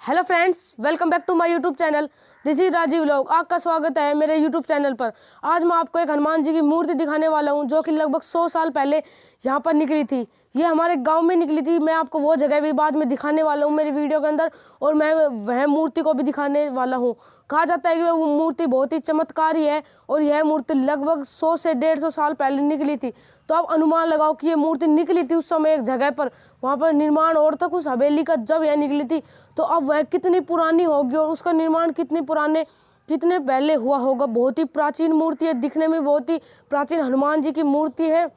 Hello friends, welcome back to my YouTube channel. This is Rajiv vlog. आपका स्वागत है मेरे यूट्यूब चैनल पर। आज मैं आपको एक हनुमान जी की मूर्ति दिखाने वाला हूं जो कि लगभग 100 साल पहले यहां पर निकली थी। ये हमारे गांव में निकली थी। मैं आपको वो जगह भी बाद में दिखाने वाला हूं मेरी वीडियो के अंदर, और मैं वह मूर्ति को भी दिखाने वाला हूं। कहा जाता है कि वो मूर्ति बहुत ही चमत्कारी है और यह मूर्ति लगभग 100 से 150 साल पहले निकली थी। तो आप अनुमान लगाओ कि ये मूर्ति निकली थी उस समय एक जगह पर, वहाँ पर निर्माण और तक उस हवेली का जब यह निकली थी, तो अब वह कितनी पुरानी होगी और उसका निर्माण कितने पहले हुआ होगा। बहुत ही प्राचीन मूर्ति है, दिखने में बहुत ही प्राचीन हनुमान जी की मूर्ति है।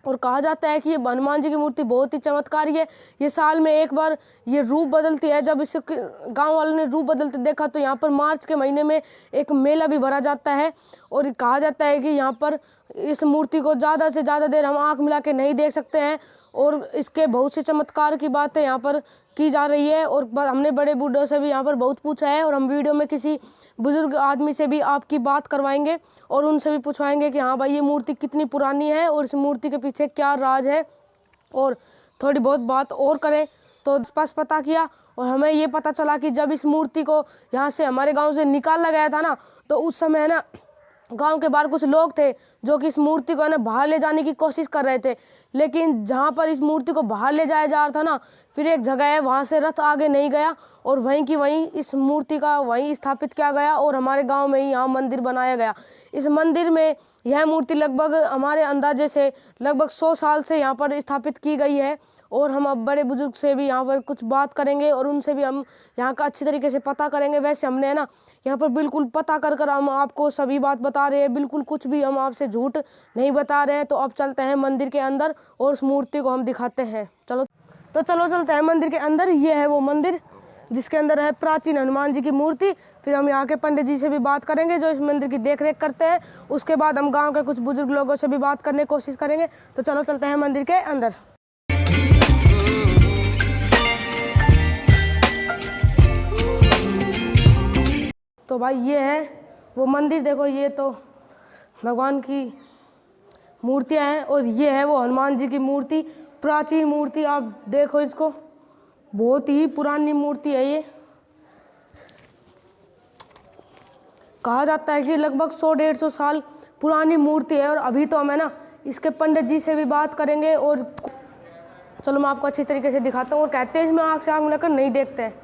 और कहा जाता है कि ये हनुमान जी की मूर्ति बहुत ही चमत्कारी है। ये साल में एक बार ये रूप बदलती है। जब इसे गांव वालों ने रूप बदलते देखा तो यहाँ पर मार्च के महीने में एक मेला भी भरा जाता है। और कहा जाता है कि यहाँ पर इस मूर्ति को ज़्यादा से ज़्यादा देर हम आँख मिला के नहीं देख सकते हैं, और इसके बहुत से चमत्कार की बातें यहाँ पर की जा रही है। और हमने बड़े बूढ़ों से भी यहाँ पर बहुत पूछा है, और हम वीडियो में किसी बुजुर्ग आदमी से भी आपकी बात करवाएंगे और उनसे भी पूछवाएंगे कि हाँ भाई ये मूर्ति कितनी पुरानी है और इस मूर्ति के पीछे क्या राज है। और थोड़ी बहुत बात और करें तो स्पष्ट पता किया, और हमें ये पता चला कि जब इस मूर्ति को यहाँ से हमारे गांव से निकाला गया था ना, तो उस समय है ना गांव के बाहर कुछ लोग थे जो कि इस मूर्ति को है ना बाहर ले जाने की कोशिश कर रहे थे। लेकिन जहाँ पर इस मूर्ति को बाहर ले जाया जा रहा था ना, फिर एक जगह है वहाँ से रथ आगे नहीं गया और वहीं की वहीं इस मूर्ति का वहीं स्थापित किया गया, और हमारे गांव में ही यहाँ मंदिर बनाया गया। इस मंदिर में यह मूर्ति लगभग हमारे अंदाजे से लगभग 100 साल से यहाँ पर स्थापित की गई है। और हम अब बड़े बुजुर्ग से भी यहाँ पर कुछ बात करेंगे और उनसे भी हम यहाँ का अच्छी तरीके से पता करेंगे। वैसे हमने है ना यहाँ पर बिल्कुल पता कर हम आपको सभी बात बता रहे हैं, बिल्कुल कुछ भी हम आपसे झूठ नहीं बता रहे हैं। तो अब चलते हैं मंदिर के अंदर और उस मूर्ति को हम दिखाते हैं। चलो चलते हैं मंदिर के अंदर। ये है वो मंदिर जिसके अंदर है प्राचीन हनुमान जी की मूर्ति। फिर हम यहाँ के पंडित जी से भी बात करेंगे जो इस मंदिर की देख रेख करते हैं। उसके बाद हम गाँव के कुछ बुजुर्ग लोगों से भी बात करने की कोशिश करेंगे। तो चलो चलते हैं मंदिर के अंदर। तो भाई ये है वो मंदिर, देखो ये तो भगवान की मूर्तियाँ हैं, और ये है वो हनुमान जी की मूर्ति, प्राचीन मूर्ति। आप देखो इसको, बहुत ही पुरानी मूर्ति है ये। कहा जाता है कि लगभग 100-150 साल पुरानी मूर्ति है। और अभी तो हम है ना इसके पंडित जी से भी बात करेंगे, और चलो मैं आपको अच्छी तरीके से दिखाता हूँ। और कहते हैं इसमें आँख से आँख मिलाकर नहीं देखते हैं।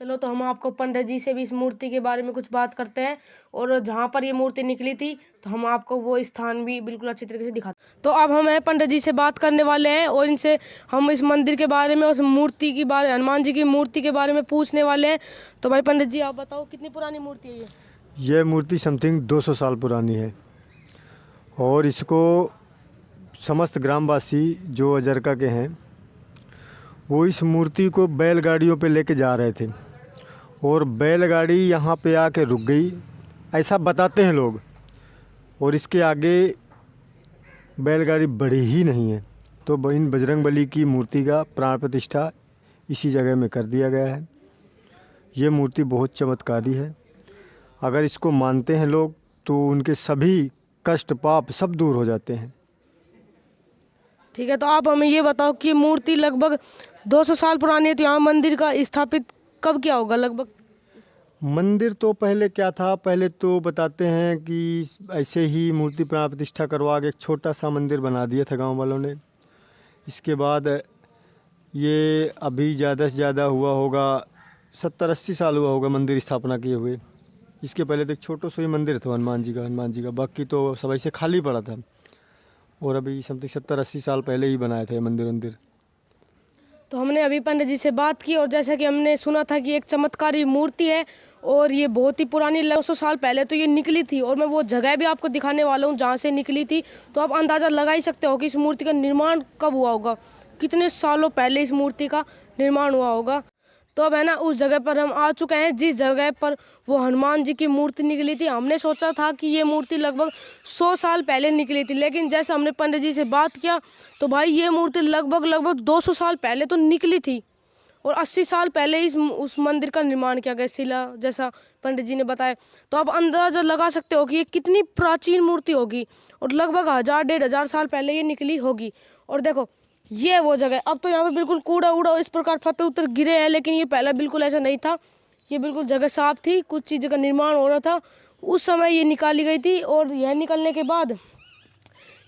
चलो तो हम आपको पंडित जी से भी इस मूर्ति के बारे में कुछ बात करते हैं, और जहाँ पर ये मूर्ति निकली थी तो हम आपको वो स्थान भी बिल्कुल अच्छी तरीके से दिखाते हैं। तो अब हम पंडित जी से बात करने वाले हैं और इनसे हम इस मंदिर के बारे में, उस मूर्ति के बारे, हनुमान जी की मूर्ति के बारे में पूछने वाले हैं। तो भाई पंडित जी आप बताओ कितनी पुरानी मूर्ति है ये मूर्ति समथिंग 200 साल पुरानी है, और इसको समस्त ग्रामवासी जो अजरका के हैं वो इस मूर्ति को बैलगाड़ियों पे लेके जा रहे थे, और बैलगाड़ी यहाँ पे आके रुक गई, ऐसा बताते हैं लोग। और इसके आगे बैलगाड़ी बढ़ी ही नहीं है, तो इन बजरंगबली की मूर्ति का प्राण प्रतिष्ठा इसी जगह में कर दिया गया है। ये मूर्ति बहुत चमत्कारी है। अगर इसको मानते हैं लोग तो उनके सभी कष्ट पाप सब दूर हो जाते हैं। ठीक है, तो आप हमें ये बताओ कि मूर्ति लगभग 200 साल पुरानी है, तो यहाँ मंदिर का स्थापित कब किया होगा लगभग? मंदिर तो पहले क्या था, पहले तो बताते हैं कि ऐसे ही मूर्ति प्राण प्रतिष्ठा करवा के एक छोटा सा मंदिर बना दिया था गांव वालों ने। इसके बाद ये अभी ज़्यादा से ज़्यादा हुआ होगा 70-80 साल हुआ होगा मंदिर स्थापना किए हुए। इसके पहले तो एक छोटा सा ही मंदिर था हनुमान जी का, बाकी तो सब ऐसे खाली पड़ा था। और अभी समथिंग 70-80 साल पहले ही बनाया था ये मंदिर। तो हमने अभी पंडित जी से बात की और जैसा कि हमने सुना था कि एक चमत्कारी मूर्ति है और ये बहुत ही पुरानी 200 साल पहले तो ये निकली थी। और मैं वो जगह भी आपको दिखाने वाला हूँ जहाँ से निकली थी। तो आप अंदाज़ा लगा ही सकते हो कि इस मूर्ति का निर्माण कब हुआ होगा, कितने सालों पहले इस मूर्ति का निर्माण हुआ होगा। तो अब है ना, उस जगह पर हम आ चुके हैं जिस जगह पर वो हनुमान जी की मूर्ति निकली थी। हमने सोचा था कि ये मूर्ति लगभग 100 साल पहले निकली थी, लेकिन जैसे हमने पंडित जी से बात किया तो भाई ये मूर्ति लगभग 200 साल पहले तो निकली थी और 80 साल पहले उस मंदिर का निर्माण किया गया, शिला जैसा पंडित जी ने बताया। तो आप अंदाज़ा लगा सकते हो कि ये कितनी प्राचीन मूर्ति होगी और लगभग 1000-1500 साल पहले ये निकली होगी। और देखो ये है वो जगह। अब तो यहाँ पे बिल्कुल कूड़ा उड़ा इस प्रकार पत्थर उत्तर गिरे हैं, लेकिन ये पहले बिल्कुल ऐसा नहीं था। ये बिल्कुल जगह साफ थी, कुछ चीज़ों का निर्माण हो रहा था उस समय ये निकाली गई थी। और यह निकलने के बाद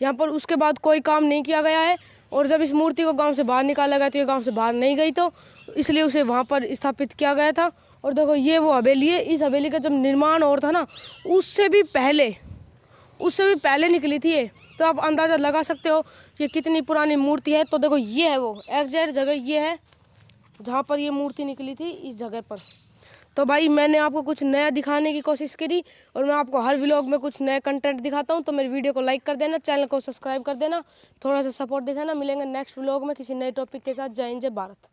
यहाँ पर उसके बाद कोई काम नहीं किया गया है। और जब इस मूर्ति को गांव से बाहर निकाला गया तो ये गांव से बाहर नहीं गई, तो इसलिए उसे वहाँ पर स्थापित किया गया था। और देखो ये वो हवेली है। इस हवेली का जब निर्माण हो रहा था ना, उससे भी पहले निकली थी ये। तो आप अंदाज़ा लगा सकते हो कि कितनी पुरानी मूर्ति है। तो देखो ये है वो एग्जैक्ट जगह, ये है जहाँ पर ये मूर्ति निकली थी, इस जगह पर। तो भाई मैंने आपको कुछ नया दिखाने की कोशिश करी और मैं आपको हर व्लॉग में कुछ नया कंटेंट दिखाता हूँ। तो मेरी वीडियो को लाइक कर देना, चैनल को सब्सक्राइब कर देना, थोड़ा सा सपोर्ट दिखाना। मिलेंगे नेक्स्ट व्लॉग में किसी नए टॉपिक के साथ। जय हिंद, जय भारत।